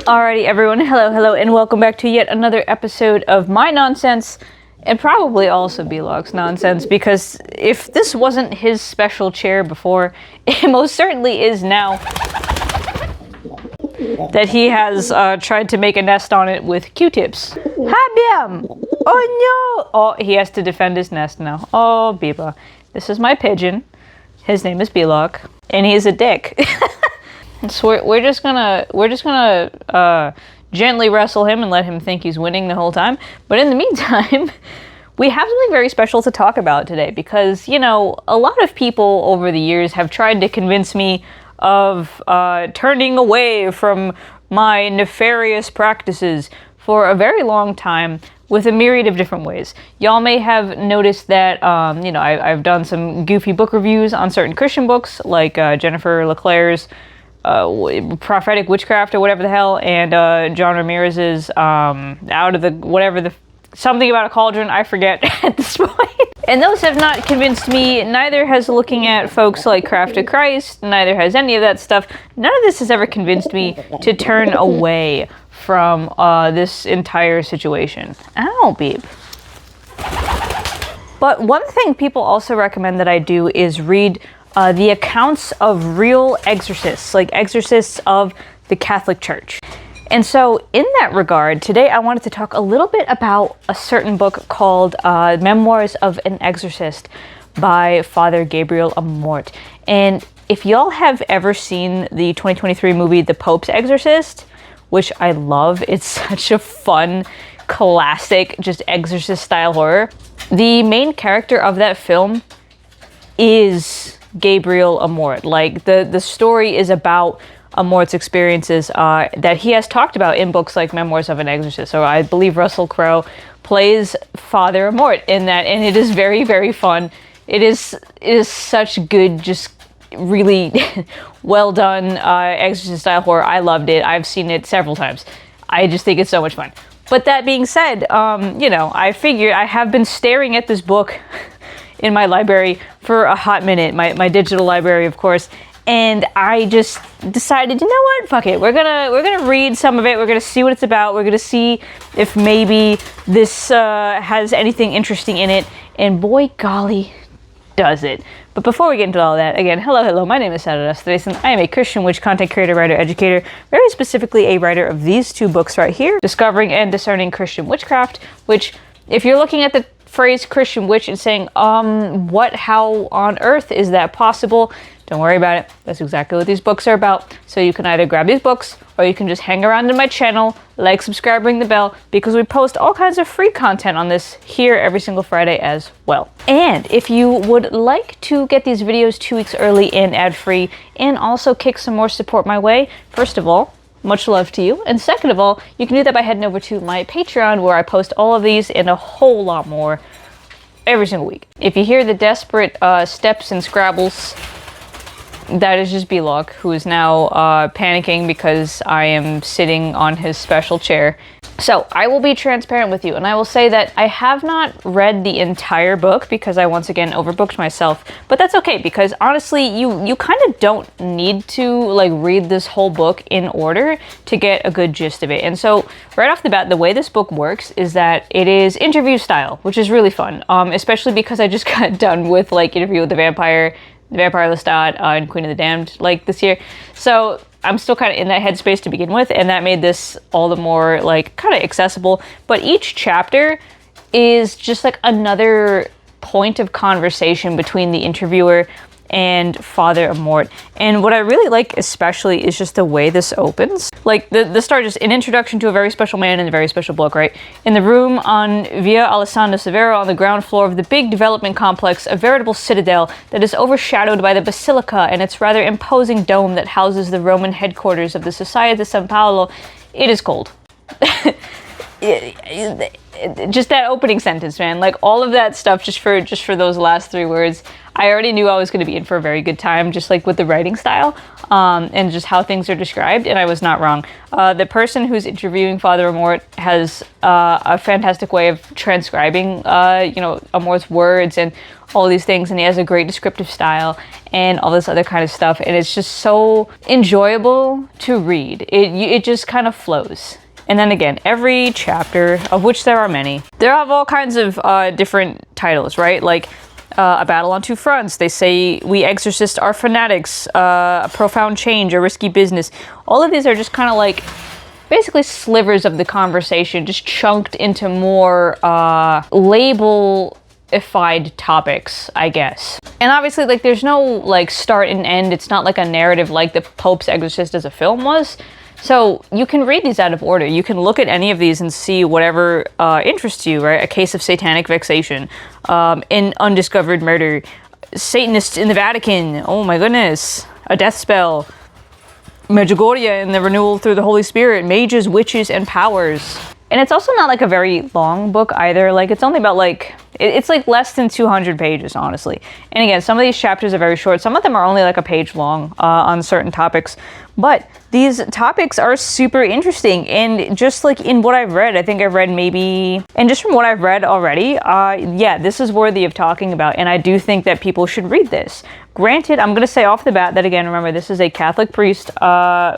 Alrighty everyone, hello, and welcome back to yet another episode of my nonsense, and probably also B-Log's nonsense, because if this wasn't his special chair before, it most certainly is now that he has tried to make a nest on it with Q-tips. Habiam! Oh no! Oh, he has to defend his nest now. Oh, Biba. This is my pigeon. His name is B-Log, and he's a dick. So we're just gonna gently wrestle him and let him think he's winning the whole time. But in the meantime, we have something very special to talk about today because, you know, a lot of people over the years have tried to convince me of turning away from my nefarious practices for a very long time with a myriad of different ways. Y'all may have noticed that, you know, I've done some goofy book reviews on certain Christian books, like Jennifer LeClaire's Prophetic Witchcraft or whatever the hell, and John Ramirez's out of the whatever the something about a cauldron, I forget at this point. And those have not convinced me. Neither has looking at folks like Craft of Christ, neither has any of that stuff. None of this has ever convinced me to turn away from this entire situation. Ow, beep. But one thing people also recommend that I do is read the accounts of real exorcists, like exorcists of the Catholic Church. And so in that regard, today I wanted to talk a little bit about a certain book called Memoirs of an Exorcist by Father Gabriele Amort. And if y'all have ever seen the 2023 movie The Pope's Exorcist, which I love, it's such a fun, classic, just exorcist style horror. The main character of that film is Gabriele Amort. Like, the story is about Amort's experiences that he has talked about in books like Memoirs of an Exorcist. So I believe Russell Crowe plays Father Amort in that, and it is very, very fun. It is such good, just really well done exorcist style horror. I loved it. I've seen it several times. I just think it's so much fun. But that being said, you know, I figured I have been staring at this book in my library for a hot minute, my digital library, of course, and I just decided, you know what, fuck it, we're gonna read some of it, we're gonna see what it's about, we're gonna see if maybe this has anything interesting in it, and boy golly, does it. But before we get into all that, again, hello, my name is Sarah Restoration. I am a Christian witch content creator, writer, educator, very specifically a writer of these two books right here, Discovering and Discerning Christian Witchcraft, which, if you're looking at the phrase Christian witch and saying, how on earth is that possible? Don't worry about it. That's exactly what these books are about. So you can either grab these books or you can just hang around in my channel, like, subscribe, ring the bell, because we post all kinds of free content on this here every single Friday as well. And if you would like to get these videos 2 weeks early and ad-free, and also kick some more support my way, first of all, much love to you. And second of all, you can do that by heading over to my Patreon, where I post all of these and a whole lot more every single week. If you hear the desperate steps and scrabbles, that is just B-Log, who is now panicking because I am sitting on his special chair. So I will be transparent with you, and I will say that I have not read the entire book because I once again overbooked myself. But that's okay, because honestly, you kind of don't need to like read this whole book in order to get a good gist of it. And so right off the bat, the way this book works is that it is interview style, which is really fun, especially because I just got done with like Interview with the Vampire Lestat, and Queen of the Damned like this year. So I'm still kind of in that headspace to begin with, and that made this all the more like kind of accessible. But each chapter is just like another point of conversation between the interviewer and Father Amort. And what I really like especially is just the way this opens. Like the start is an introduction to a very special man in a very special book, right? In the room on Via Alessandro Severo on the ground floor of the big development complex, a veritable citadel that is overshadowed by the Basilica and its rather imposing dome that houses the Roman headquarters of the Society de San Paolo, it is cold. Just that opening sentence, man, like all of that stuff, just for those last 3 words, I already knew I was going to be in for a very good time, just like with the writing style and just how things are described, and I was not wrong. The person who's interviewing Father Amort has a fantastic way of transcribing, Amort's words and all these things, and he has a great descriptive style and all this other kind of stuff, and it's just so enjoyable to read. It just kind of flows. And then again, every chapter, of which there are many, there have all kinds of different titles, right? Like a battle on two fronts. They say we exorcists are fanatics, a profound change, a risky business. All of these are just kind of like basically slivers of the conversation, just chunked into more label-ified topics, I guess. And obviously, like, there's no like start and end. It's not like a narrative like the Pope's Exorcist as a film was. So you can read these out of order. You can look at any of these and see whatever interests you, right? A case of satanic vexation, an undiscovered murder, Satanists in the Vatican, oh my goodness, a death spell, Medjugorje and the renewal through the Holy Spirit, mages, witches, and powers. And it's also not like a very long book either. Like, it's only about like, it's like less than 200 pages, honestly. And again, some of these chapters are very short. Some of them are only like a page long on certain topics. But these topics are super interesting. And just like in what I've read, I think I've read maybe, and just from what I've read already, yeah, this is worthy of talking about. And I do think that people should read this. Granted, I'm going to say off the bat that, again, remember, this is a Catholic priest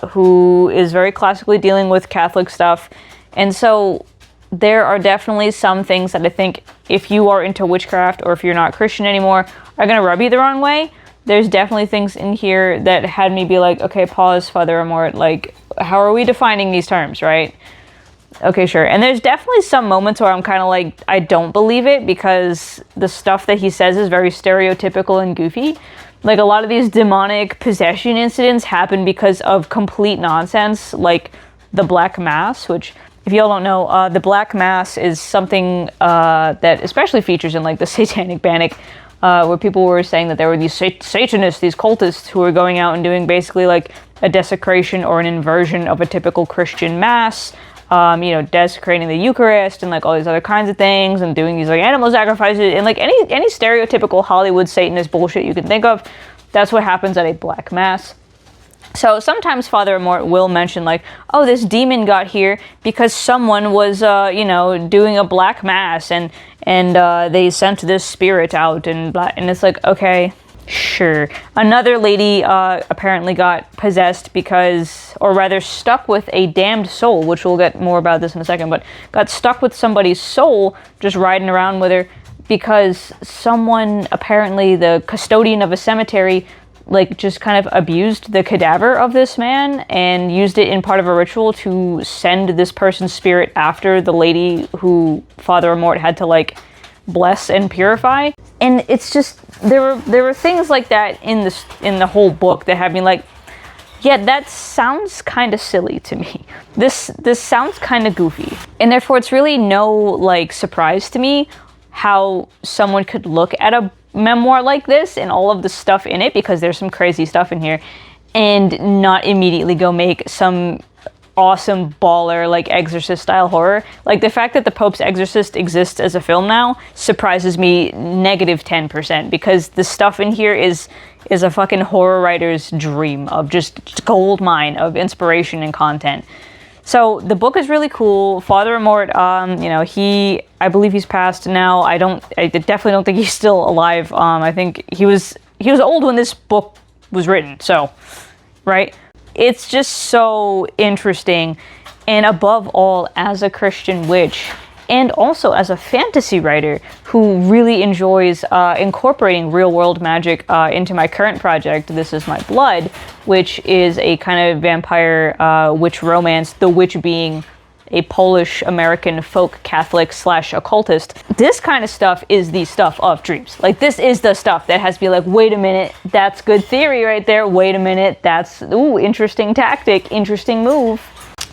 who is very classically dealing with Catholic stuff. And so there are definitely some things that I think if you are into witchcraft or if you're not Christian anymore are going to rub you the wrong way. There's definitely things in here that had me be like, okay, pause, Father Amort, like, how are we defining these terms, right? Okay, sure. And there's definitely some moments where I'm kind of like, I don't believe it because the stuff that he says is very stereotypical and goofy. Like, a lot of these demonic possession incidents happen because of complete nonsense, like the Black Mass, which, if y'all don't know, the Black Mass is something that especially features in like the Satanic Panic, where people were saying that there were these Satanists, these cultists who were going out and doing basically like a desecration or an inversion of a typical Christian Mass, desecrating the Eucharist and like all these other kinds of things and doing these like animal sacrifices and like any stereotypical Hollywood Satanist bullshit you can think of. That's what happens at a Black Mass. So sometimes Father Amort will mention like, oh, this demon got here because someone was, doing a Black Mass and they sent this spirit out and it's like, okay, sure. Another lady apparently got possessed because, or rather stuck with a damned soul, which we'll get more about this in a second, but got stuck with somebody's soul just riding around with her because someone, apparently the custodian of a cemetery, like just kind of abused the cadaver of this man and used it in part of a ritual to send this person's spirit after the lady who Father Amort had to like bless and purify. And it's just, there were things like that in the whole book that had me like, yeah, that sounds kind of silly to me. This sounds kind of goofy. And therefore it's really no like surprise to me how someone could look at a memoir like this and all of the stuff in it, because there's some crazy stuff in here, and not immediately go make some awesome baller like Exorcist style horror. Like, the fact that the Pope's Exorcist exists as a film now surprises me negative 10%, because the stuff in here is a fucking horror writer's dream of just gold mine of inspiration and content. So the book is really cool. Father Amort, I believe he's passed now. I definitely don't think he's still alive. I think he was old when this book was written. So, right? It's just so interesting. And above all, as a Christian witch, and also as a fantasy writer who really enjoys incorporating real-world magic into my current project, This Is My Blood, which is a kind of vampire witch romance, the witch being a Polish-American folk Catholic / occultist. This kind of stuff is the stuff of dreams. Like, this is the stuff that has to be like, wait a minute, that's good theory right there. Wait a minute, that's, ooh, interesting tactic, interesting move.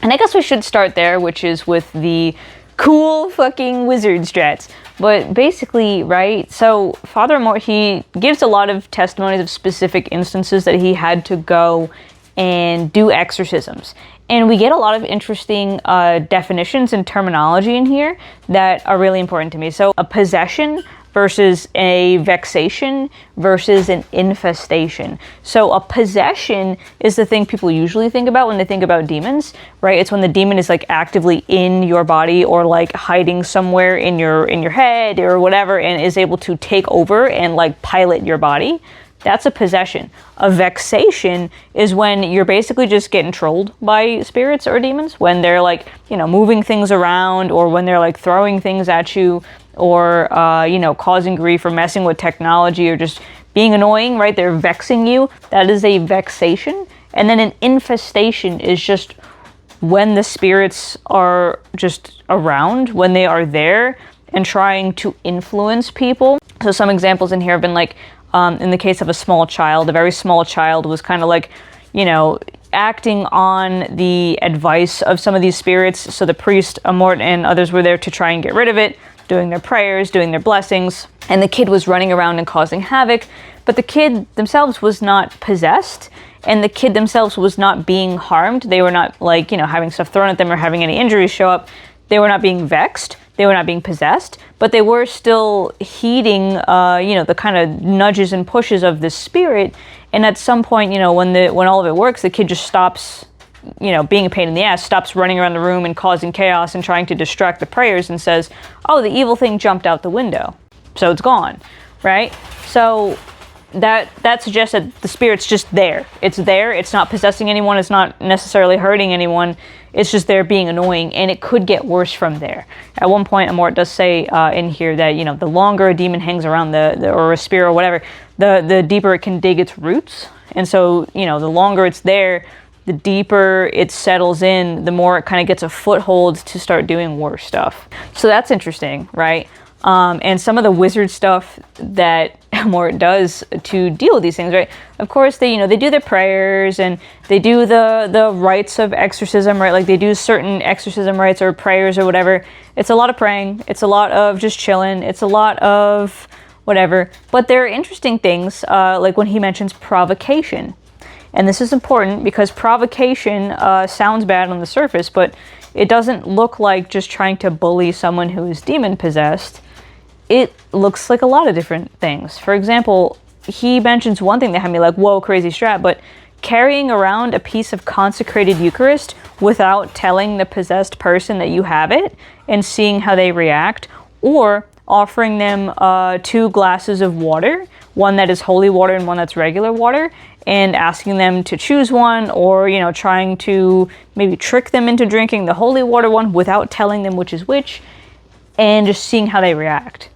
And I guess we should start there, which is with the cool fucking wizard strats. But basically, right, so Father Amort, he gives a lot of testimonies of specific instances that he had to go and do exorcisms. And we get a lot of interesting definitions and terminology in here that are really important to me. So a possession versus a vexation versus an infestation. So a possession is the thing people usually think about when they think about demons, right? It's when the demon is like actively in your body or like hiding somewhere in your head or whatever and is able to take over and like pilot your body. That's a possession. A vexation is when you're basically just getting trolled by spirits or demons, when they're like, you know, moving things around, or when they're like throwing things at you, or, you know, causing grief or messing with technology or just being annoying, right? They're vexing you. That is a vexation. And then an infestation is just when the spirits are just around, when they are there and trying to influence people. So some examples in here have been like, in the case of a small child, a very small child was kind of like, you know, acting on the advice of some of these spirits. So the priest, Amort, and others were there to try and get rid of it, doing their prayers, doing their blessings. And the kid was running around and causing havoc. But the kid themselves was not possessed. And the kid themselves was not being harmed. They were not like, you know, having stuff thrown at them or having any injuries show up. They were not being vexed. They were not being possessed, but they were still heeding, you know, the kind of nudges and pushes of the spirit. And at some point, you know, when all of it works, the kid just stops, you know, being a pain in the ass, stops running around the room and causing chaos and trying to distract the prayers and says, oh, the evil thing jumped out the window, so it's gone, right? So that suggests that the spirit's just there. It's there. It's not possessing anyone. It's not necessarily hurting anyone. It's just there being annoying, and it could get worse from there. At one point, Amort does say in here that, you know, the longer a demon hangs around or a spirit or whatever, the deeper it can dig its roots. And so, you know, the longer it's there, the deeper it settles in, the more it kind of gets a foothold to start doing worse stuff. So that's interesting, right? And some of the wizard stuff that Amort does to deal with these things, right? Of course, they do their prayers and they do the rites of exorcism, right? Like they do certain exorcism rites or prayers or whatever. It's a lot of praying. It's a lot of just chilling. It's a lot of whatever. But there are interesting things, like when he mentions provocation. And this is important because provocation sounds bad on the surface, but it doesn't look like just trying to bully someone who is demon possessed. It looks like a lot of different things. For example, he mentions one thing that had me like, whoa, crazy strat, but carrying around a piece of consecrated Eucharist without telling the possessed person that you have it and seeing how they react, or offering them 2 glasses of water, one that is holy water and one that's regular water, and asking them to choose one, or, you know, trying to maybe trick them into drinking the holy water one without telling them which is which, and just seeing how they react.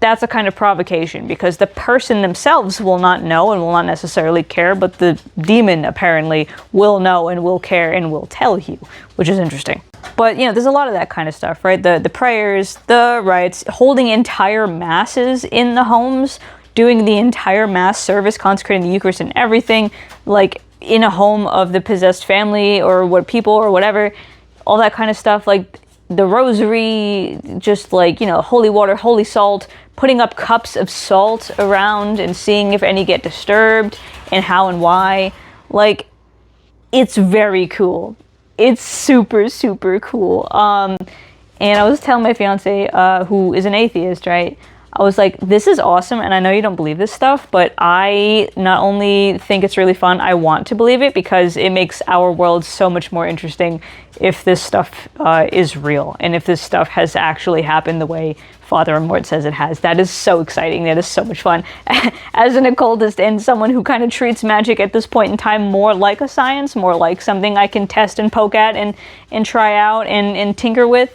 That's a kind of provocation, because the person themselves will not know and will not necessarily care, but the demon apparently will know and will care and will tell you, which is interesting. But, you know, there's a lot of that kind of stuff, right? The prayers, the rites, holding entire masses in the homes, doing the entire mass service, consecrating the Eucharist and everything, like in a home of the possessed family or what people or whatever, all that kind of stuff, like the rosary, just like, you know, holy water, holy salt, putting up cups of salt around and seeing if any get disturbed and how and why. Like, it's very cool. It's super, super cool. And I was telling my fiance, who is an atheist, right? I was like, this is awesome, and I know you don't believe this stuff, but I not only think it's really fun, I want to believe it, because it makes our world so much more interesting if this stuff is real, and if this stuff has actually happened the way Father Amort says it has. That is so exciting. That is so much fun. As an occultist and someone who kind of treats magic at this point in time more like a science, more like something I can test and poke at and try out and tinker with,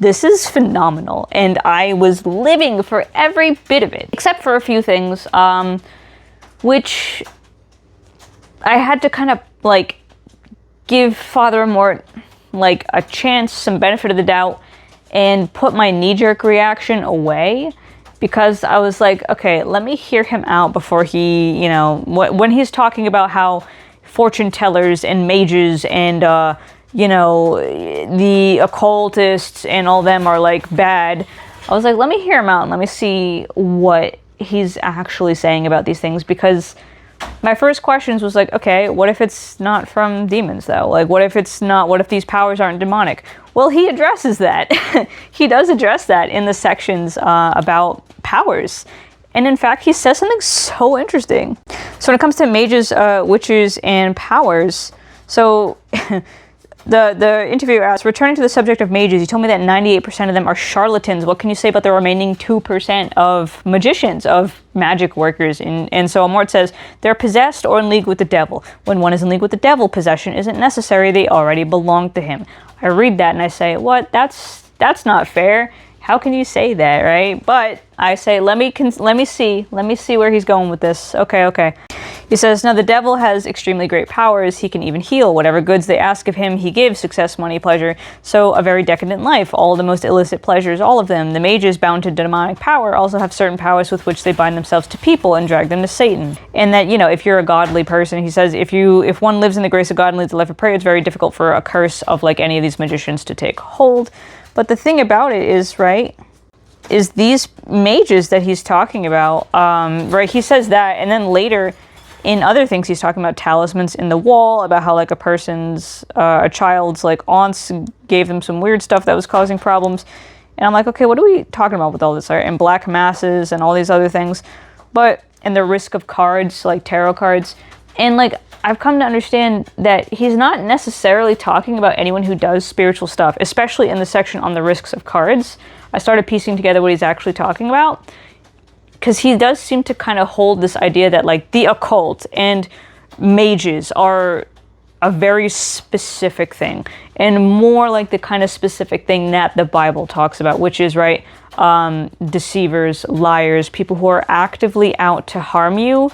this is phenomenal, and I was living for every bit of it, except for a few things, which I had to kind of, like, give Father Amort, like, a chance, some benefit of the doubt, and put my knee-jerk reaction away, because I was like, okay, let me hear him out before he, you know, when he's talking about how fortune tellers and mages and, you know, the occultists and all them are like bad. I was like, let me hear him out and let me see what he's actually saying about these things, because my first questions was like, okay, what if it's not from demons though? Like, what if these powers aren't demonic? Well, he addresses that. He does address that in the sections about powers. And in fact, he says something so interesting. So when it comes to mages, witches, and powers, so the interviewer asked, returning to the subject of mages, you told me that 98% of them are charlatans. What can you say about the remaining 2% of magicians, of magic workers? And so Amort says, they're possessed or in league with the devil. When one is in league with the devil, possession isn't necessary. They already belong to him. I read that and I say, what? That's not fair. How can you say that, right? But I say, let me see where he's going with this. Okay. He says, now the devil has extremely great powers. He can even heal. Whatever goods they ask of him, he gives: success, money, pleasure. So a very decadent life, all the most illicit pleasures, all of them. The mages bound to demonic power also have certain powers with which they bind themselves to people and drag them to Satan. And that, if you're a godly person, he says, if one lives in the grace of God and leads a life of prayer, it's very difficult for a curse of like any of these magicians to take hold. But the thing about it is, right, is these mages that he's talking about, right, he says that, and then later in other things he's talking about talismans in the wall, about how like a child's like aunts gave them some weird stuff that was causing problems. And I'm like, okay, what are we talking about with all this, right? And black masses and all these other things. And the risk of cards, like tarot cards. And like, I've come to understand that he's not necessarily talking about anyone who does spiritual stuff, especially in the section on the risks of cards. I started piecing together what he's actually talking about, because he does seem to kind of hold this idea that like the occult and mages are a very specific thing, and more like the kind of specific thing that the Bible talks about, which is, right, deceivers, liars, people who are actively out to harm you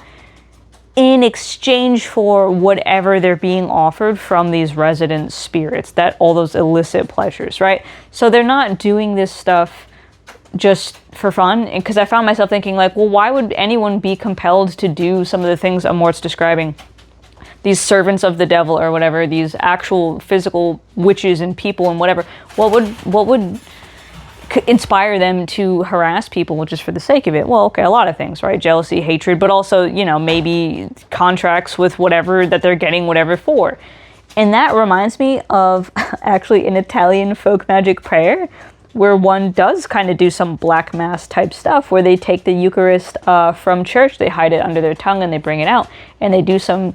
in exchange for whatever they're being offered from these resident spirits, that all those illicit pleasures, right? So they're not doing this stuff just for fun, because I found myself thinking like, well, why would anyone be compelled to do some of the things Amort's describing? These servants of the devil or whatever, these actual physical witches and people and whatever, what would inspire them to harass people just for the sake of it? Well, okay, a lot of things, right? Jealousy, hatred, but also, maybe contracts with whatever that they're getting whatever for. And that reminds me of actually an Italian folk magic prayer, where one does kind of do some black mass type stuff, where they take the Eucharist from church, they hide it under their tongue and they bring it out, and they do some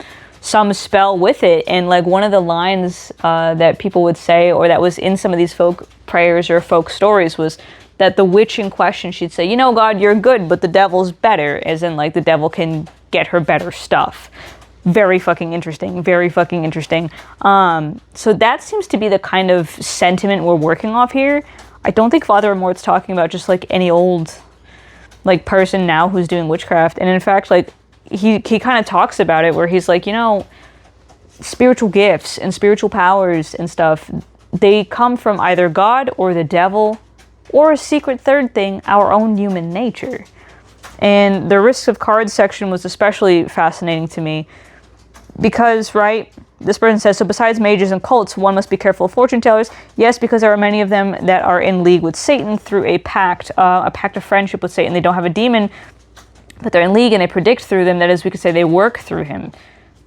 spell with it. And like one of the lines that people would say, or that was in some of these folk prayers or folk stories, was that the witch in question, she'd say, God, you're good, but the devil's better, as in like the devil can get her better stuff. Very fucking interesting. So that seems to be the kind of sentiment we're working off here. I don't think Father Amort's talking about just like any old like person now who's doing witchcraft. And in fact, like he kind of talks about it, where he's like, spiritual gifts and spiritual powers and stuff, they come from either God or the devil, or a secret third thing, our own human nature. And the risks of cards section was especially fascinating to me, because, right, this person says, so besides mages and cults, one must be careful of fortune tellers. Yes, because there are many of them that are in league with Satan through a pact of friendship with Satan. They don't have a demon, but they're in league, and they predict through them. That is, we could say they work through him.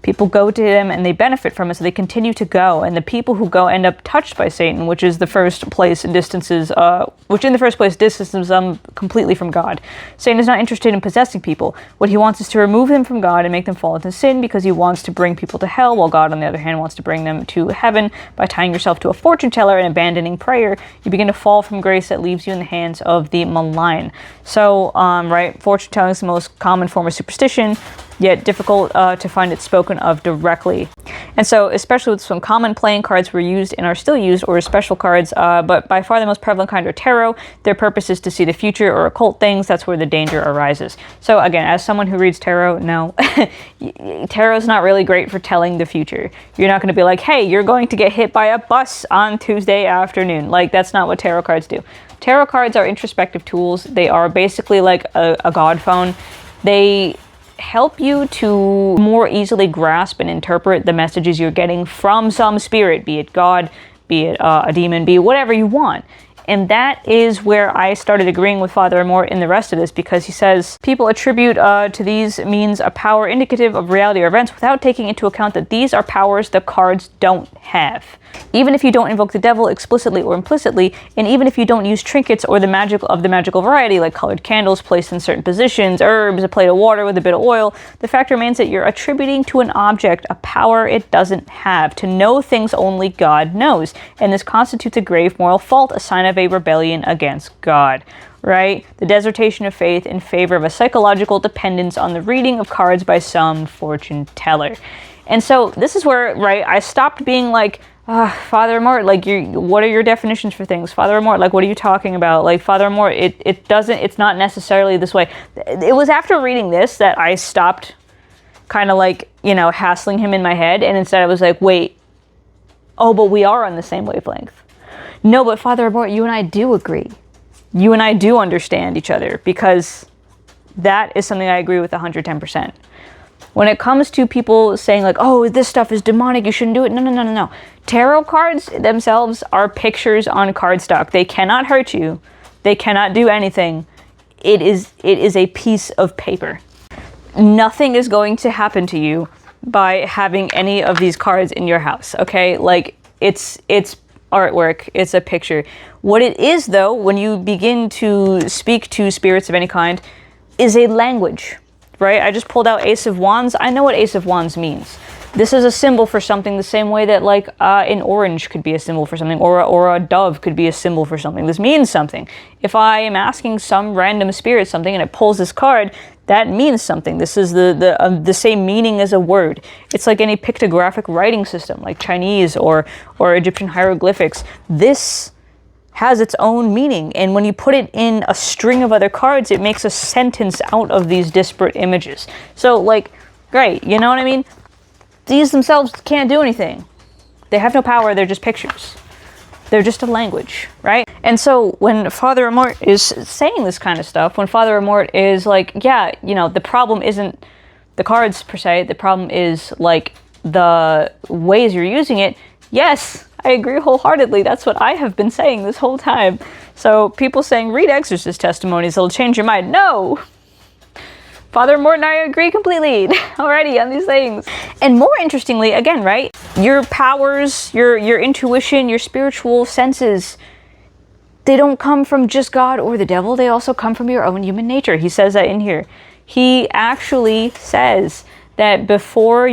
People go to him and they benefit from it, so they continue to go. And the people who go end up touched by Satan, which is the first place distances them completely from God. Satan is not interested in possessing people. What he wants is to remove them from God and make them fall into sin, because he wants to bring people to hell, while God, on the other hand, wants to bring them to heaven. By tying yourself to a fortune teller and abandoning prayer, you begin to fall from grace that leaves you in the hands of the malign. So, right, fortune telling is the most common form of superstition, yet difficult to find it spoken of directly. And so, especially with some common playing cards were used and are still used, or special cards, but by far the most prevalent kind are tarot. Their purpose is to see the future or occult things. That's where the danger arises. So again, as someone who reads tarot, no, tarot's not really great for telling the future. You're not going to be like, hey, you're going to get hit by a bus on Tuesday afternoon. Like, that's not what tarot cards do. Tarot cards are introspective tools. They are basically like a God phone. They help you to more easily grasp and interpret the messages you're getting from some spirit, be it God, be it a demon, be it whatever you want. And that is where I started agreeing with Father Amort in the rest of this, because he says people attribute to these means a power indicative of reality or events without taking into account that these are powers the cards don't have. Even if you don't invoke the devil explicitly or implicitly, and even if you don't use trinkets or the magical variety, like colored candles placed in certain positions, herbs, a plate of water with a bit of oil, the fact remains that you're attributing to an object a power it doesn't have, to know things only God knows, and this constitutes a grave moral fault, a sign of a rebellion against God. Right? The desertion of faith in favor of a psychological dependence on the reading of cards by some fortune teller. And so this is where, right, I stopped being like, Father Amort, like, what are your definitions for things? Father Amort, like, what are you talking about? Like, Father Amort, it's not necessarily this way. It was after reading this that I stopped kind of like, hassling him in my head, and instead I was like, wait, oh, but we are on the same wavelength. No, but Father Amort, you and I do agree. You and I do understand each other, because that is something I agree with 110%. When it comes to people saying like, oh, this stuff is demonic, you shouldn't do it. No. Tarot cards themselves are pictures on cardstock. They cannot hurt you. They cannot do anything. It is a piece of paper. Nothing is going to happen to you by having any of these cards in your house, okay? Like, it's artwork, it's a picture. What it is, though, when you begin to speak to spirits of any kind, is a language. Right? I just pulled out Ace of Wands. I know what Ace of Wands means. This is a symbol for something the same way that like an orange could be a symbol for something, or a dove could be a symbol for something. This means something. If I am asking some random spirit something and it pulls this card, that means something. This is the same meaning as a word. It's like any pictographic writing system, like Chinese or Egyptian hieroglyphics. This has its own meaning, and when you put it in a string of other cards, it makes a sentence out of these disparate images. So, like, great, you know what I mean? These themselves can't do anything. They have no power, they're just pictures. They're just a language, right? And so when Father Amort is saying this kind of stuff, when Father Amort is like, yeah, the problem isn't the cards per se, the problem is, like, the ways you're using it. Yes, I agree wholeheartedly. That's what I have been saying this whole time. So people saying, read Exorcist testimonies, it'll change your mind. No! Father Amort and I agree completely already on these things. And more interestingly, again, right? Your powers, your intuition, your spiritual senses, they don't come from just God or the devil. They also come from your own human nature. He says that in here. He actually says that before,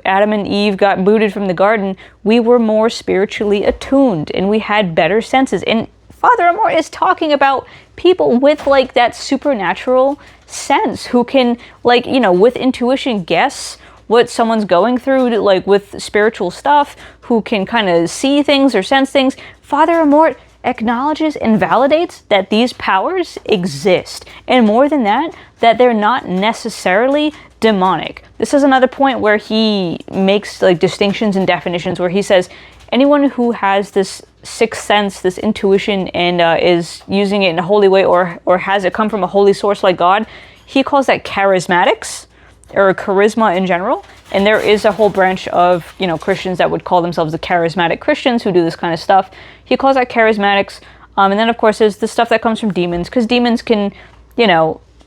Adam and Eve got booted from the garden, we were more spiritually attuned and we had better senses. And Father Amort is talking about people with, like, that supernatural sense who can, like, with intuition guess what someone's going through, like, with spiritual stuff, who can kind of see things or sense things. Father Amort acknowledges and validates that these powers exist. And more than that they're not necessarily demonic. This is another point where he makes, like, distinctions and definitions, where he says anyone who has this sixth sense, this intuition, and is using it in a holy way, or has it come from a holy source like God, he calls that charismatics, or charisma in general. And there is a whole branch of, Christians that would call themselves the charismatic Christians who do this kind of stuff. He calls that charismatics. And then, of course, there's the stuff that comes from demons, because demons can,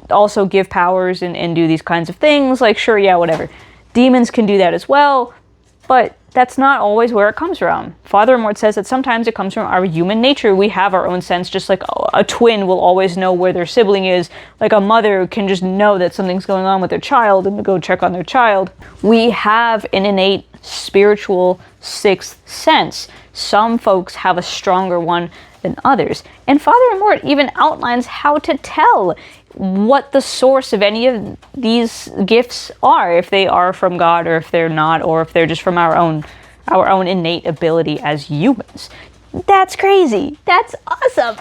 also give powers and do these kinds of things. Like, sure, yeah, whatever. Demons can do that as well, but that's not always where it comes from. Father Amort says that sometimes it comes from our human nature. We have our own sense, just like a twin will always know where their sibling is. Like a mother can just know that something's going on with their child and go check on their child. We have an innate spiritual sixth sense. Some folks have a stronger one than others. And Father Amort even outlines how to tell what the source of any of these gifts are, if they are from God or if they're not, or if they're just from our own innate ability as humans. That's crazy. That's awesome.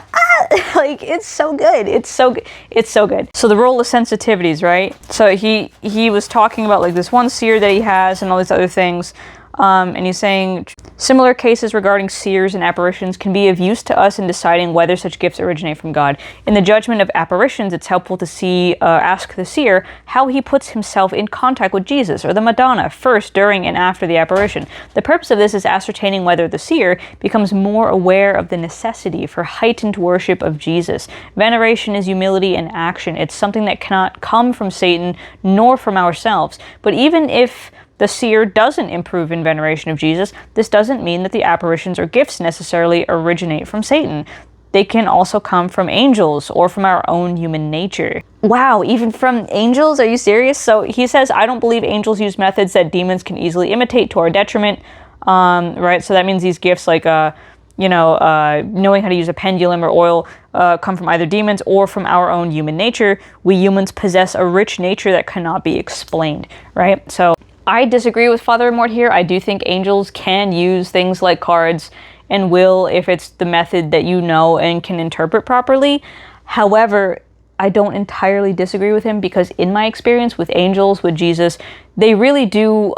Like, it's so good. It's so good. So the role of sensitivities, right? So he was talking about, like, this one seer that he has and all these other things. And he's saying, similar cases regarding seers and apparitions can be of use to us in deciding whether such gifts originate from God. In the judgment of apparitions, it's helpful to ask the seer how he puts himself in contact with Jesus or the Madonna first, during, and after the apparition. The purpose of this is ascertaining whether the seer becomes more aware of the necessity for heightened worship of Jesus. Veneration is humility in action. It's something that cannot come from Satan nor from ourselves. But even if the seer doesn't improve in veneration of Jesus, this doesn't mean that the apparitions or gifts necessarily originate from Satan. They can also come from angels or from our own human nature. Wow, even from angels? Are you serious? So he says, I don't believe angels use methods that demons can easily imitate to our detriment. Right? So that means these gifts like, knowing how to use a pendulum or oil come from either demons or from our own human nature. We humans possess a rich nature that cannot be explained, right? So I disagree with Father Amort here. I do think angels can use things like cards and will if it's the method that you know and can interpret properly. However, I don't entirely disagree with him because in my experience with angels, with Jesus, they really do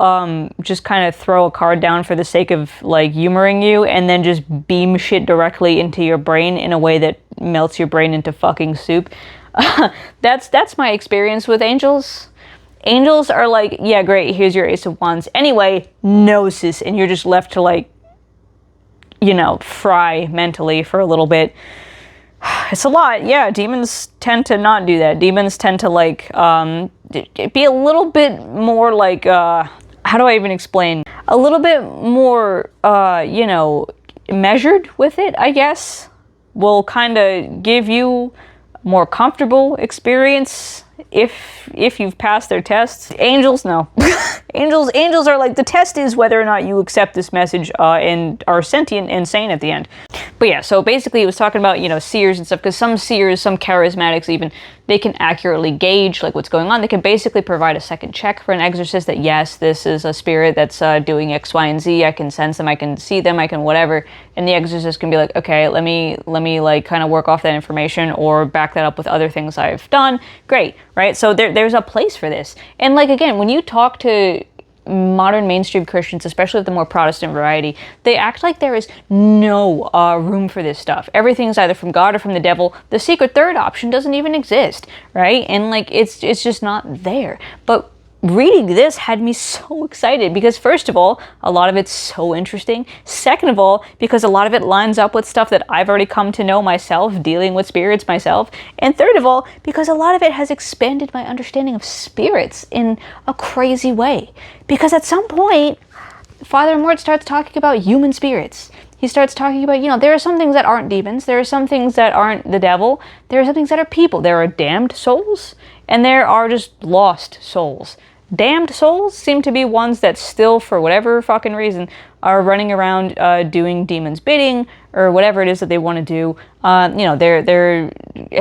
just kind of throw a card down for the sake of like humoring you and then just beam shit directly into your brain in a way that melts your brain into fucking soup. That's my experience with angels. Angels are like, yeah, great, here's your Ace of Wands. Anyway, gnosis, and you're just left to like, fry mentally for a little bit. It's a lot. Yeah, demons tend to not do that. Demons tend to like be a little bit more like, how do I even explain? A little bit more, measured with it, I guess. Will kind of give you more comfortable experience if you've passed their tests. Angels, no. Angels are like, the test is whether or not you accept this message and are sentient and sane at the end. But yeah, so basically he was talking about, seers and stuff, because some seers, some charismatics even, they can accurately gauge like what's going on. They can basically provide a second check for an exorcist that yes, this is a spirit that's doing X, Y, and Z. I can sense them, I can see them, I can whatever. And the exorcist can be like, okay, let me like kind of work off that information or back that up with other things I've done. Great, right? So there's a place for this. And like, again, when you talk to modern mainstream Christians, especially of the more Protestant variety, they act like there is no room for this stuff. Everything's either from God or from the devil. The secret third option doesn't even exist, right? And like, it's just not there. But reading this had me so excited because first of all, a lot of it's so interesting. Second of all, because a lot of it lines up with stuff that I've already come to know myself, dealing with spirits myself. And third of all, because a lot of it has expanded my understanding of spirits in a crazy way. Because at some point, Father Amort starts talking about human spirits. He starts talking about, there are some things that aren't demons. There are some things that aren't the devil. There are some things that are people. There are damned souls and there are just lost souls. Damned souls seem to be ones that still, for whatever fucking reason, are running around doing demons' bidding or whatever it is that they want to do. They're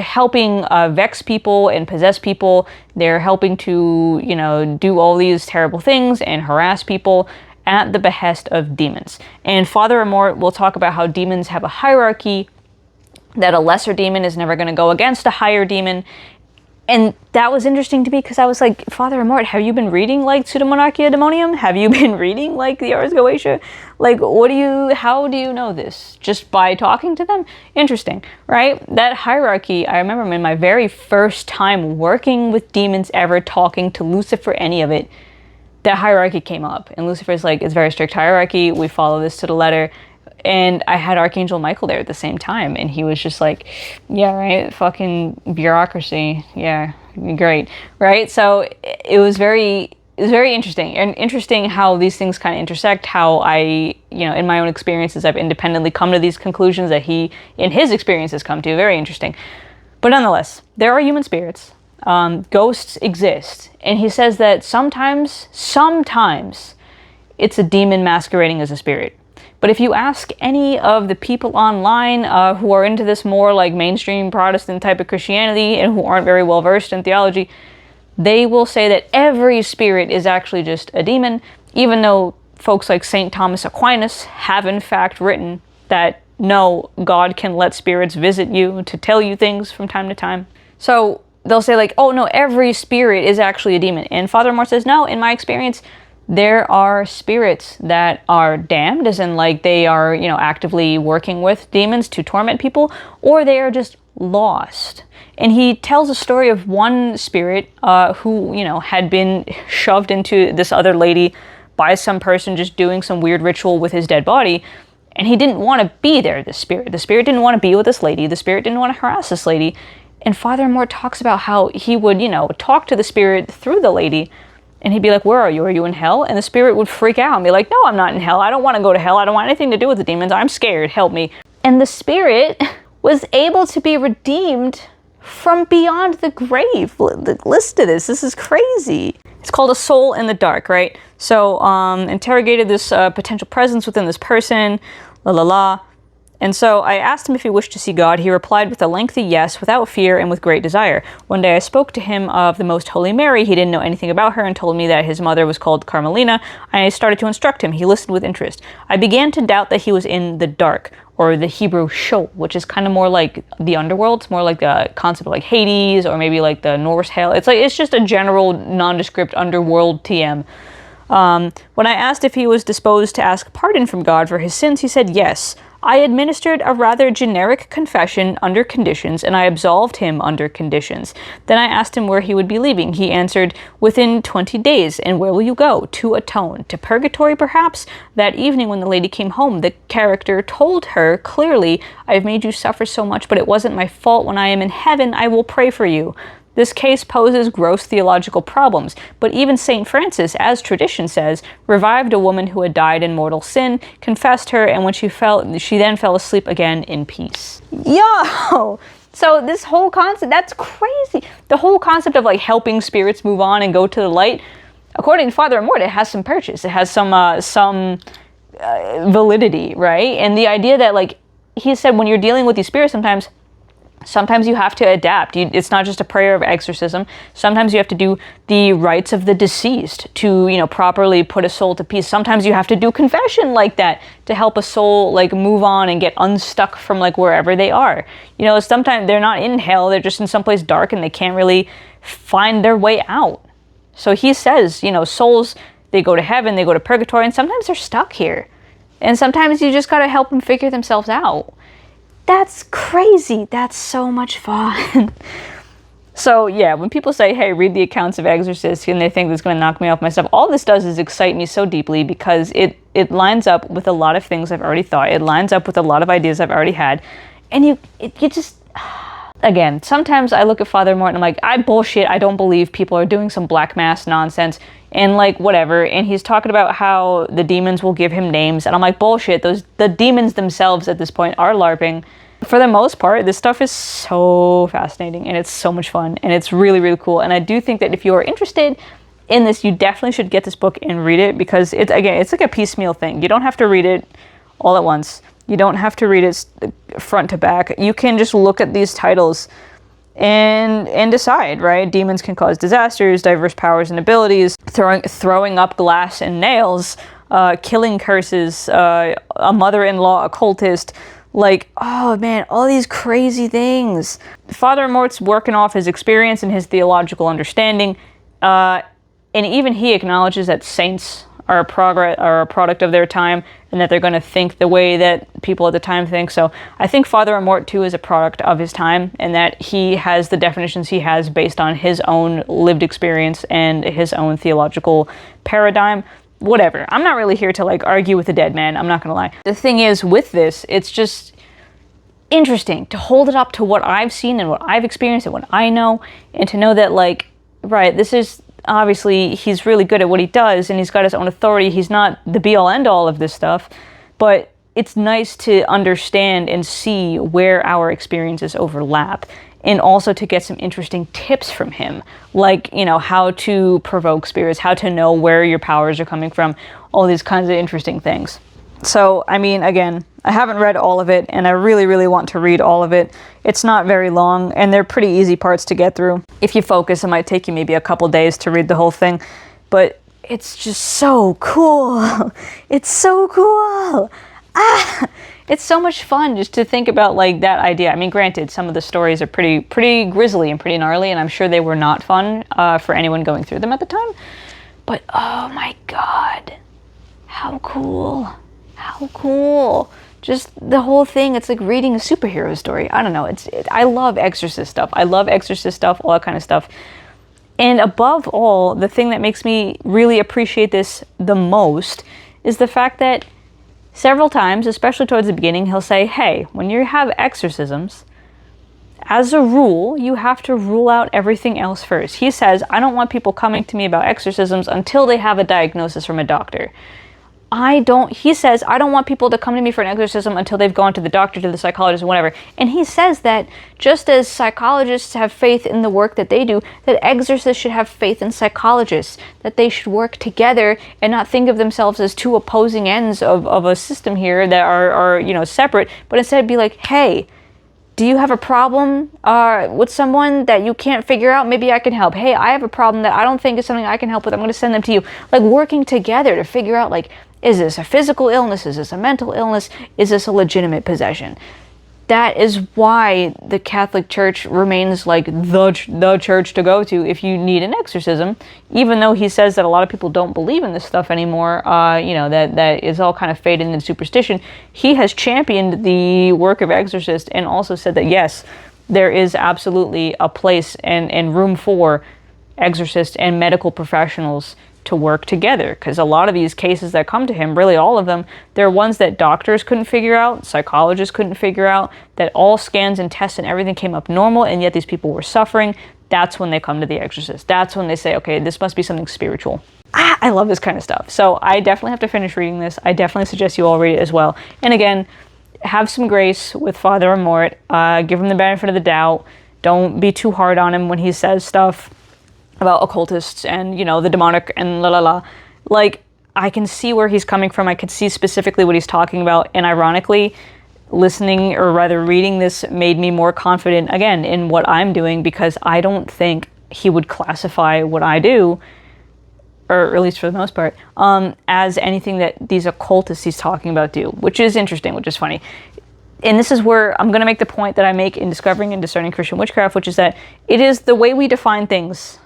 helping vex people and possess people. They're helping to, do all these terrible things and harass people at the behest of demons. And Father Amort will talk about how demons have a hierarchy, that a lesser demon is never going to go against a higher demon. And that was interesting to me because I was like, Father Amort, have you been reading like Pseudomonarchia Demonium? Have you been reading like the Ars Goetia? Like, how do you know this? Just by talking to them? Interesting, right? That hierarchy, I remember in my very first time working with demons ever, talking to Lucifer, any of it, that hierarchy came up. And Lucifer's like, it's very strict hierarchy. We follow this to the letter. And I had Archangel Michael there at the same time, and he was just like, yeah, right, fucking bureaucracy, yeah, great, right? So it was very interesting, and interesting how these things kind of intersect, how I, in my own experiences, I've independently come to these conclusions that he, in his experiences, come to. Very interesting. But nonetheless, there are human spirits. Ghosts exist. And he says that sometimes, it's a demon masquerading as a spirit. But if you ask any of the people online who are into this more like mainstream Protestant type of Christianity and who aren't very well versed in theology, they will say that every spirit is actually just a demon, even though folks like St. Thomas Aquinas have in fact written that no, God can let spirits visit you to tell you things from time to time. So they'll say like, oh no, every spirit is actually a demon. And Father Amort says, no, in my experience, there are spirits that are damned, as in like they are, you know, actively working with demons to torment people, or they are just lost. And he tells a story of one spirit who, you know, had been shoved into this other lady by some person just doing some weird ritual with his dead body. And he didn't want to be there, the spirit. The spirit didn't want to be with this lady. The spirit didn't want to harass this lady. And Father Amort talks about how he would, you know, talk to the spirit through the lady. And he'd be like, where are you? Are you in hell? And the spirit would freak out and be like, no, I'm not in hell. I don't want to go to hell. I don't want anything to do with the demons. I'm scared. Help me. And the spirit was able to be redeemed from beyond the grave. Listen to this. This is crazy. It's called a soul in the dark, right? So interrogated this potential presence within this person, la la la. And so I asked him if he wished to see God. He replied with a lengthy yes, without fear and with great desire. One day I spoke to him of the Most Holy Mary. He didn't know anything about her and told me that his mother was called Carmelina. I started to instruct him. He listened with interest. I began to doubt that he was in the dark, or the Hebrew Sheol, which is kind of more like the underworld. It's more like the concept of like Hades, or maybe like the Norse hell. It's just a general nondescript underworld TM. When I asked if he was disposed to ask pardon from God for his sins, he said yes. I administered a rather generic confession under conditions, and I absolved him under conditions. Then I asked him where he would be leaving. He answered, within 20 days. And where will you go? To atone. To purgatory, perhaps? That evening when the lady came home, the character told her clearly, I have made you suffer so much, but it wasn't my fault. When I am in heaven, I will pray for you. This case poses gross theological problems, but even St. Francis, as tradition says, revived a woman who had died in mortal sin, confessed her, and when she then fell asleep again in peace. Yo! So this whole concept, that's crazy. The whole concept of like helping spirits move on and go to the light, according to Father Amort, it has some purchase. It has some validity, right? And the idea that, like he said, when you're dealing with these spirits, sometimes you have to adapt. It's not just a prayer of exorcism. Sometimes you have to do the rites of the deceased to, you know, properly put a soul to peace. Sometimes you have to do confession like that to help a soul like move on and get unstuck from like wherever they are. You know, sometimes they're not in hell. They're just in someplace dark and they can't really find their way out. So he says, you know, souls, they go to heaven, they go to purgatory, and sometimes they're stuck here. And sometimes you just got to help them figure themselves out. That's crazy. That's so much fun. So yeah, when people say, hey, read the accounts of Exorcist, and they think that's going to knock me off my stuff, all this does is excite me so deeply because it lines up with a lot of things I've already thought. It lines up with a lot of ideas I've already had. And you just... Again, sometimes I look at Father Amort and I'm like, I bullshit. I don't believe people are doing some black mass nonsense and like whatever. And he's talking about how the demons will give him names. And I'm like, bullshit. The demons themselves at this point are LARPing. For the most part, this stuff is so fascinating and it's so much fun and it's really, really cool. And I do think that if you are interested in this, you definitely should get this book and read it because it's like a piecemeal thing. You don't have to read it all at once. You don't have to read it front to back. You can just look at these titles and decide, right? Demons can cause disasters, diverse powers and abilities, throwing up glass and nails, killing curses, a mother-in-law occultist, like, oh man, all these crazy things. Father Amort's working off his experience and his theological understanding, and even he acknowledges that saints are a product of their time and that they're going to think the way that people at the time think. So I think Father Amort too is a product of his time and that he has the definitions he has based on his own lived experience and his own theological paradigm. Whatever. I'm not really here to like argue with the dead man. I'm not going to lie. The thing is with this, it's just interesting to hold it up to what I've seen and what I've experienced and what I know, and to know that like, right, this is obviously he's really good at what he does and he's got his own authority. He's not the be-all end-all of this stuff, but it's nice to understand and see where our experiences overlap, and also to get some interesting tips from him, like, you know, how to provoke spirits, how to know where your powers are coming from, all these kinds of interesting things. So, I mean, again, I haven't read all of it, and I really, really want to read all of it. It's not very long, and they're pretty easy parts to get through. If you focus, it might take you maybe a couple days to read the whole thing, but it's just so cool. It's so cool. It's so much fun just to think about like that idea. I mean, granted, some of the stories are pretty grisly and pretty gnarly, and I'm sure they were not fun for anyone going through them at the time. But oh my God, how cool. How cool. Just the whole thing, it's like reading a superhero story. I don't know, I love Exorcist stuff. I love Exorcist stuff, all that kind of stuff. And above all, the thing that makes me really appreciate this the most is the fact that several times, especially towards the beginning, he'll say, hey, when you have exorcisms, as a rule, you have to rule out everything else first. He says, I don't want people coming to me about exorcisms until they have a diagnosis from a doctor. He says, I don't want people to come to me for an exorcism until they've gone to the doctor, to the psychologist, or whatever. And he says that just as psychologists have faith in the work that they do, that exorcists should have faith in psychologists, that they should work together and not think of themselves as two opposing ends of a system here that are separate, but instead be like, hey, do you have a problem with someone that you can't figure out? Maybe I can help. Hey, I have a problem that I don't think is something I can help with. I'm going to send them to you. Like working together to figure out, like, is this a physical illness? Is this a mental illness? Is this a legitimate possession? That is why the Catholic Church remains like the church to go to if you need an exorcism, even though he says that a lot of people don't believe in this stuff anymore, that is all kind of faded into superstition. He has championed the work of exorcists and also said that, yes, there is absolutely a place and room for exorcists and medical professionals to work together, because a lot of these cases that come to him, really all of them, they're ones that doctors couldn't figure out, psychologists couldn't figure out, that all scans and tests and everything came up normal, and yet these people were suffering. That's when they come to the exorcist. That's when they say, okay, this must be something spiritual. I love this kind of stuff. So I definitely have to finish reading this. I definitely suggest you all read it as well. And again, have some grace with Father Amort. Give him the benefit of the doubt. Don't be too hard on him when he says stuff about occultists and, the demonic and la la la. Like, I can see where he's coming from. I can see specifically what he's talking about. And ironically, listening, or rather reading this, made me more confident, again, in what I'm doing, because I don't think he would classify what I do, or at least for the most part, as anything that these occultists he's talking about do, which is interesting, which is funny. And this is where I'm going to make the point that I make in Discovering and Discerning Christian Witchcraft, which is that it is the way we define things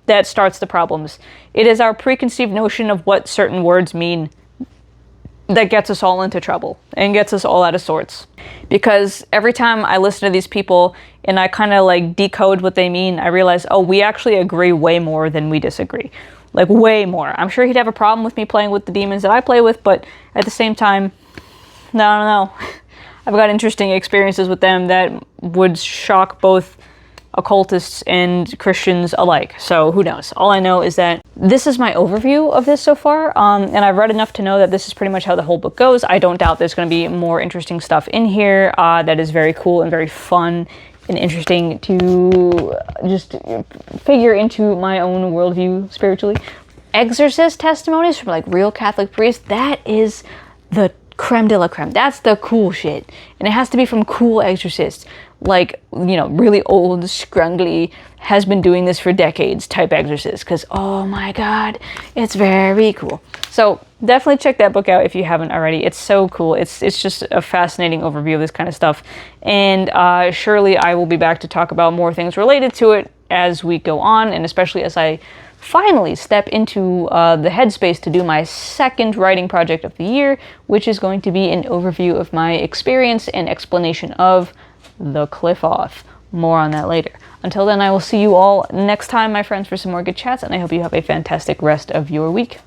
that starts the problems. It is our preconceived notion of what certain words mean that gets us all into trouble and gets us all out of sorts. Because every time I listen to these people and I kind of like decode what they mean, I realize, oh, we actually agree way more than we disagree. Like way more. I'm sure he'd have a problem with me playing with the demons that I play with, but at the same time, no. I've got interesting experiences with them that would shock both occultists and Christians alike. So who knows? All I know is that this is my overview of this so far, and I've read enough to know that this is pretty much how the whole book goes. I don't doubt there's going to be more interesting stuff in here that is very cool and very fun and interesting to just figure into my own worldview spiritually. Exorcist testimonies from like real Catholic priests, that is the creme de la creme. That's the cool shit. And it has to be from cool exorcists. Like, really old, scrungly, has been doing this for decades type exorcists. Because, oh my God, it's very cool. So definitely check that book out if you haven't already. It's so cool. It's just a fascinating overview of this kind of stuff. And surely I will be back to talk about more things related to it as we go on. And especially as I finally step into the headspace to do my second writing project of the year, which is going to be an overview of my experience and explanation of The Cliff Off. More on that later. Until then, I will see you all next time, my friends, for some more good chats, and I hope you have a fantastic rest of your week.